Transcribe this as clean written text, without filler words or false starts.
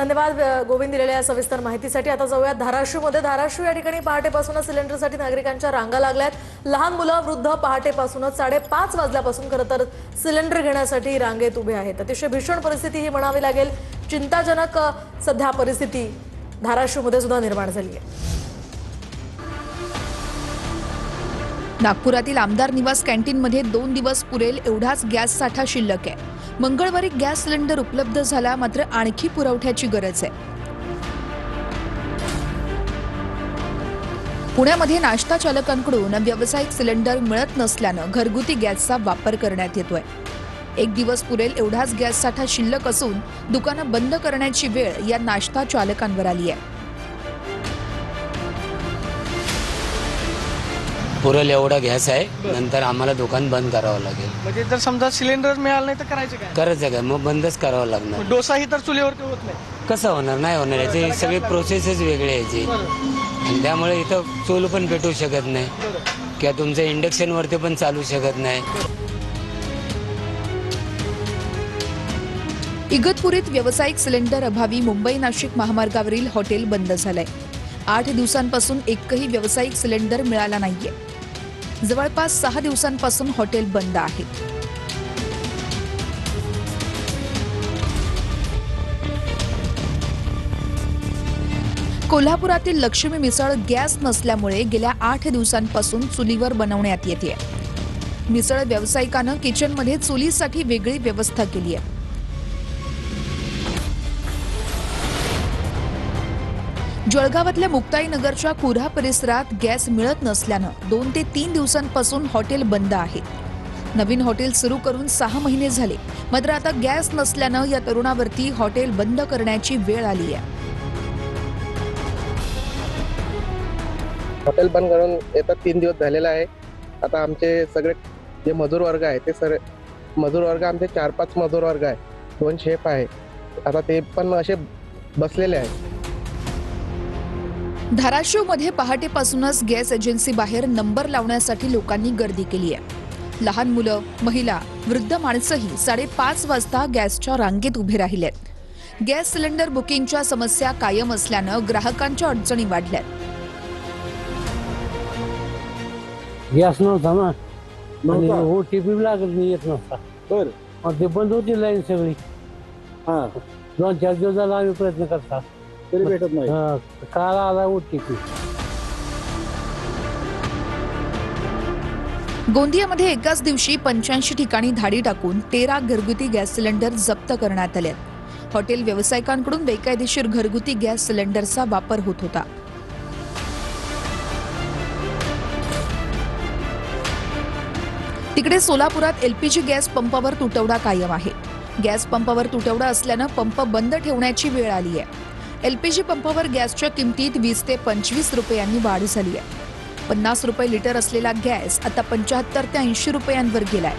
धन्यवाद गोविंद दिलेल्या सविस्तर माहितीसाठी। आता जाऊया धाराशिवमध्ये। धाराशिव या ठिकाणी पहाटेपासूनच सिलेंडरसाठी नागरिकांच्या रांगा लागल्यात। लहान मुलं वृद्ध पहाटेपासूनच 5:30 वाजल्यापासून खरं तर सिलेंडर घेण्यासाठी रांगेत उभे आहेत। अतिशय भीषण परिस्थिती ही म्हणावी लागेल। चिंताजनक सध्या परिस्थिती धाराशिवमध्ये सुद्धा निर्माण झाली आहे। नागपुरातील आमदार निवास कॅन्टीनमध्ये 2 दिवस पुरेल एवढाच गॅस साठा शिल्लक आहे। मंगळवारी गॅस सिलेंडर उपलब्ध झाला, मात्र आणखी पुरवठ्याची गरज आहे। पुण्यामध्ये नाश्ता चालकांकडून व्यावसायिक सिलेंडर मिळत नसल्यानं घरगुती गॅसचा वापर करण्यात येतोय। 1 दिवस पुरेल एवढाच गॅस साठा शिल्लक असून दुकानं बंद करण्याची वेळ या नाश्ता चालकांवर आली आहे। पुरेल एवढा गॅस आहे, नंतर आम्हाला दुकान बंद करावं लागेल। म्हणजे जर समजा सिलेंडर मिळालं नाही तर करायचं काय? करायचं काय? मग बंदच करावं लागणार। डोसाही तर चुलीवरती होत नाही। कसं होणार? नाही होणार। याची सगळी प्रोसेसच वेगळी आहे याची, आणि त्यामुळे इथं चूल पण पेटू शकत नाही किंवा तुमचं इंडक्शनवरती पण चालू शकत नाही। इगतपुरीत व्यावसायिक सिलेंडर अभावी मुंबई नाशिक महामार्गावरील हॉटेल बंद झालंय। 8 दिवसांपासून एकही व्यावसायिक सिलेंडर मिळाला नाहीये। जवळपास 6 दिवसांपासून हॉटेल बंद आहे। कोल्हापुरातील लक्ष्मी मिसळ गॅस नसल्यामुळे गेल्या 8 दिवसांपासून चुलीवर बनवण्यात येते। मिसळ व्यावसायिकानं किचनमध्ये चुलीसाठी वेगळी व्यवस्था केली आहे। जळगावातल्या मुक्ताईनगरच्या कुऱ्हा परिसरात गॅस मिळत नसल्यानं 2 ते 3 दिवसांपासून हॉटेल बंद आहे। नवीन हॉटेल सुरू करून 6 महिने झाले, मात्र आता गॅस नसल्यानं या तरुणावरती हॉटेल बंद करण्याची वेळ आली आहे। हॉटेल बंद करून येतात 3 दिवस झालेला आहे। आता आमचे सगळे जे मजूर वर्ग आहे ते मजूर वर्ग आमचे 4-5 मजूर वर्ग आहे, 2 शेफ आहे। आता ते पण असे बसलेले आहेत। धाराशिवमध्ये पहाटेपासूनच गॅस एजन्सी बाहेर नंबर लावण्यासाठी लोकांनी गर्दी केली आहे। लहान मुलं, महिला, वृद्ध माणसंही 5:30 वाजता गॅसच्या रांगेत उभे राहिलेत। गॅस सिलेंडर बुकिंगच्या समस्या कायम असल्यानं ग्राहकांच्या अडचणी वाढल्यात। गॅस नव्हता ना, OTP लागत नाही, येत नव्हता। बरं, ते बंद होती लाईन सगळी। 2-4 दिवस झाला आम्ही प्रयत्न करता, तरी भेटत नाही। काल आला OTP। गोंदियामध्ये एकाच दिवशी 85 ठिकाणी धाडी टाकून 13 घरगुती गॅस सिलेंडर जप्त करण्यात आले। हॉटेल व्यावसायिकांकडून बेकायदेशीर घरगुती गॅस सिलेंडरचा वापर होत होता। तिकडे सोलापुरात LPG गॅस पंपावर तुटवडा कायम आहे। गॅस पंपावर तुटवडा असल्यानं पंप बंद ठेवण्याची वेळ आली आहे। LPG पंपावर गॅसच्या किमतीत 20 ते 25 रुपयांनी वाढ झाली आहे। 50 रुपये लिटर असलेला गॅस आता 75 ते 80 रुपयांवर गेलाय।